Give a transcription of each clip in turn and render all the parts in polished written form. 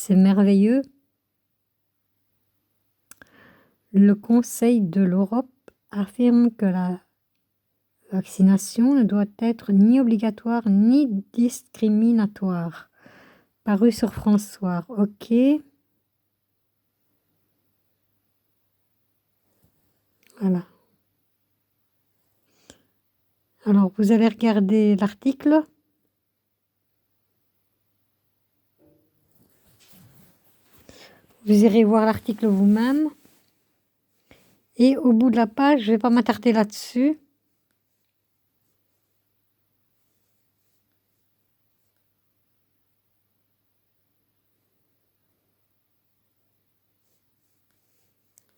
C'est merveilleux. Le Conseil de l'Europe affirme que la vaccination ne doit être ni obligatoire ni discriminatoire. Paru sur François. Ok. Voilà. Alors, vous allez regarder l'article. Vous irez voir l'article vous-même. Et au bout de la page, je ne vais pas m'attarder là-dessus.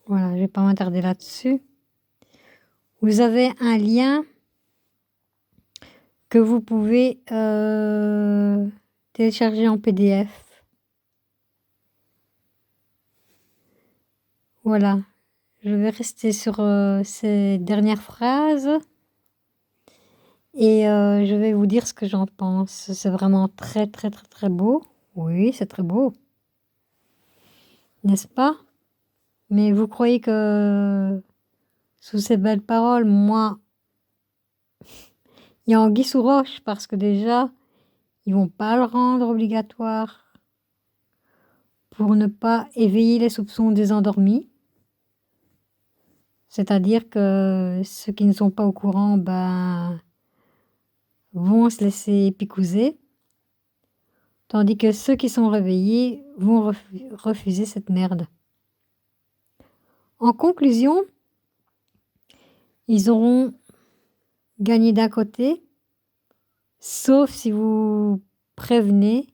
Voilà, je ne vais pas m'attarder là-dessus. Vous avez un lien que vous pouvez télécharger en PDF. Voilà, je vais rester sur ces dernières phrases et je vais vous dire ce que j'en pense. C'est vraiment très très très très beau. Oui, c'est très beau. N'est-ce pas? Mais vous croyez que sous ces belles paroles, moi, il y a anguille sous roche parce que déjà, ils vont pas le rendre obligatoire pour ne pas éveiller les soupçons des endormis. C'est-à-dire que ceux qui ne sont pas au courant, vont se laisser picouser, tandis que ceux qui sont réveillés vont refuser cette merde. En conclusion, ils auront gagné d'un côté, sauf si vous prévenez,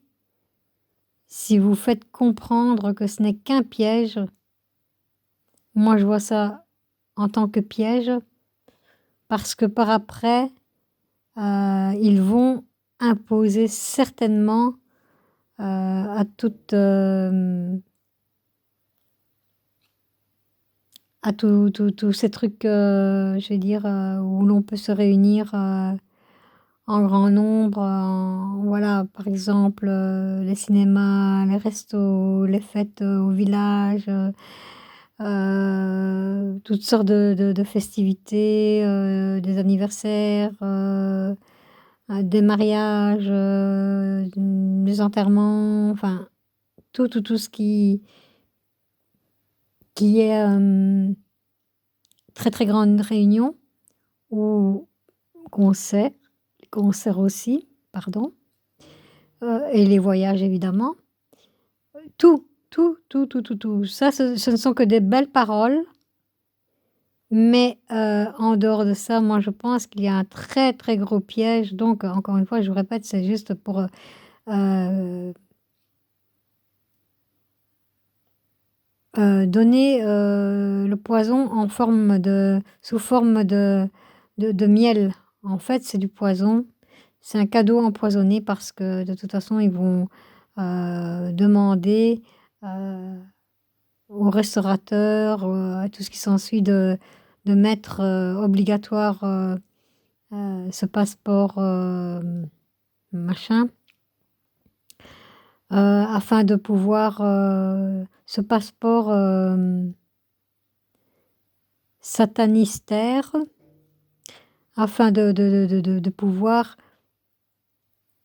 si vous faites comprendre que ce n'est qu'un piège. Moi, je vois ça en tant que piège, parce que par après, ils vont imposer certainement à tous ces trucs, je vais dire, où l'on peut se réunir en grand nombre. Voilà, par exemple, les cinémas, les restos, les fêtes au village, toutes sortes de festivités, des anniversaires, des mariages, des enterrements, enfin, tout ce qui est très très grande réunion ou concert, concert aussi, pardon, et les voyages évidemment. Tout. Ça, ce ne sont que des belles paroles, mais en dehors de ça, moi je pense qu'il y a un très très gros piège. Donc encore une fois, je vous répète, c'est juste pour donner le poison sous forme de miel. En fait, c'est du poison. C'est un cadeau empoisonné parce que de toute façon, ils vont demander aux restaurateurs, à tout ce qui s'ensuit de mettre obligatoire ce passeport machin, afin de pouvoir ce passeport satanistaire, afin de pouvoir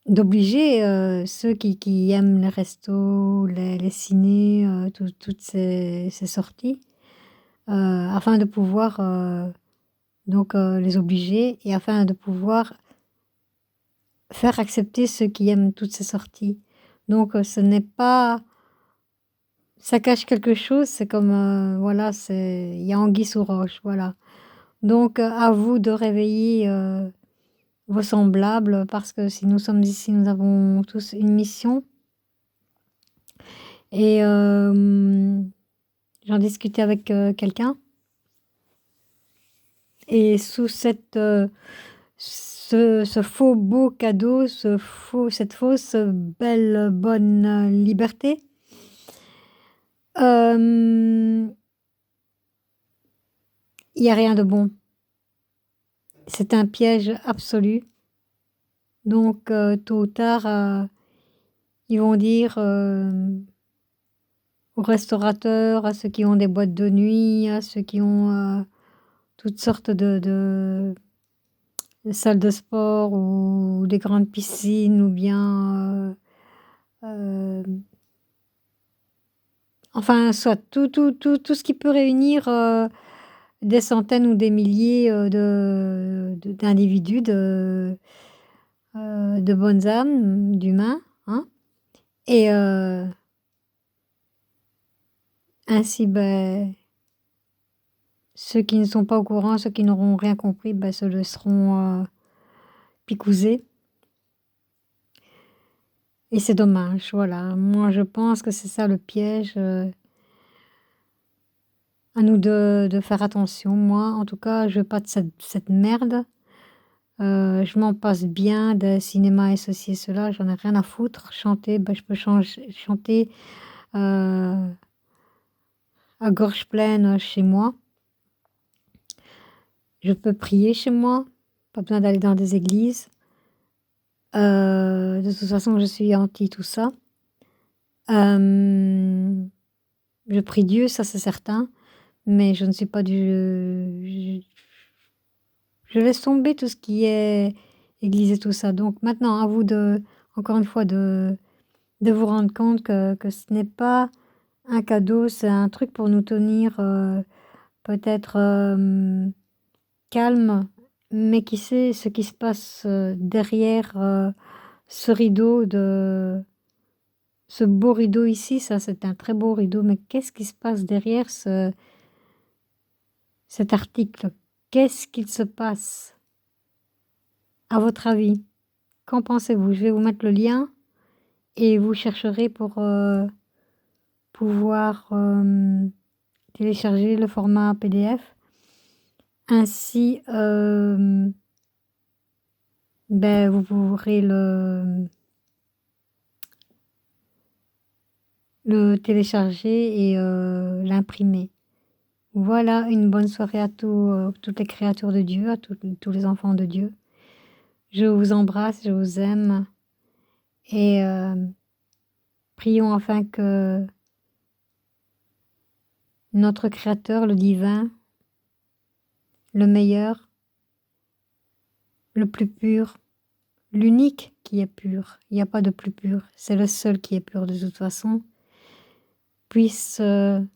d'obliger ceux qui aiment les restos, les cinés, toutes ces sorties, afin de pouvoir donc les obliger et afin de pouvoir faire accepter ceux qui aiment toutes ces sorties. Donc ce n'est pas, ça cache quelque chose, c'est comme voilà, il y a anguille sous roche, voilà. Donc à vous de réveiller vos semblables, parce que si nous sommes ici, nous avons tous une mission. Et j'en discutais avec quelqu'un. Et sous ce faux beau cadeau, cette fausse belle bonne liberté, il n'y a rien de bon. C'est un piège absolu. Donc tôt ou tard, ils vont dire aux restaurateurs, à ceux qui ont des boîtes de nuit, à ceux qui ont toutes sortes de salles de sport ou des grandes piscines ou bien, enfin, soit tout ce qui peut réunir, des centaines ou des milliers, d'individus, de bonnes âmes, d'humains, hein et ainsi, beh, ceux qui ne sont pas au courant, ceux qui n'auront rien compris, bah, se laisseront, picouser et c'est dommage, voilà. Moi, je pense que c'est ça le piège, à nous de faire attention. Moi, en tout cas, je veux pas de cette merde. Je m'en passe bien de cinéma et ceci et cela, j'en ai rien à foutre. Chanter, bah, je peux chanter, heu, à gorge pleine, chez moi. Je peux prier chez moi, pas besoin d'aller dans des églises. De toute façon, je suis anti tout ça. Hem, je prie Dieu, ça c'est certain, mais je ne suis pas je laisse tomber tout ce qui est église et tout ça. Donc maintenant à vous de encore une fois de vous rendre compte que ce n'est pas un cadeau, c'est un truc pour nous tenir, peut-être, calmes, mais qui sait ce qui se passe, derrière, ce rideau de ce beau rideau ici, ça c'est un très beau rideau, mais qu'est-ce qui se passe derrière cet article? Qu'est-ce qu'il se passe, à votre avis? Qu'en pensez-vous? Je vais vous mettre le lien et vous chercherez pour, pouvoir, télécharger le format PDF. Ainsi, beh, vous pourrez le télécharger et l'imprimer. Voilà, une bonne soirée à toutes les créatures de Dieu, à tous les enfants de Dieu. Je vous embrasse, je vous aime et prions afin que notre Créateur, le divin, le meilleur, le plus pur, l'unique qui est pur, il n'y a pas de plus pur, c'est le seul qui est pur de toute façon, puisse, nous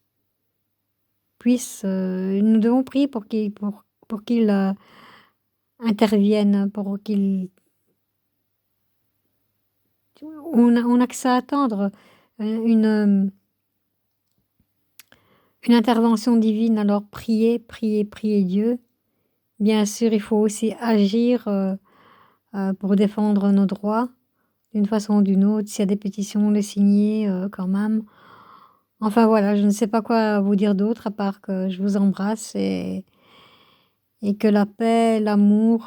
devons prier pour qu'il, intervienne, pour qu'il on a que ça à attendre, une intervention divine, alors priez, priez, priez Dieu. Bien sûr, il faut aussi agir, pour défendre nos droits, d'une façon ou d'une autre. S'il y a des pétitions, les signer, quand même. Enfin voilà, je ne sais pas quoi vous dire d'autre à part que je vous embrasse et que la paix, l'amour,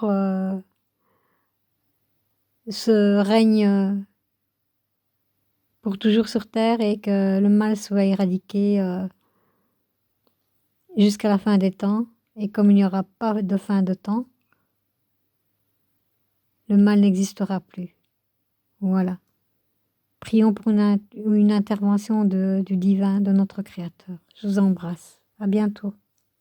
se règne, pour toujours sur terre et que le mal soit éradiqué, jusqu'à la fin des temps et comme il n'y aura pas de fin de temps, le mal n'existera plus. Voilà. Prions pour une intervention du divin, de notre Créateur. Je vous embrasse. À bientôt.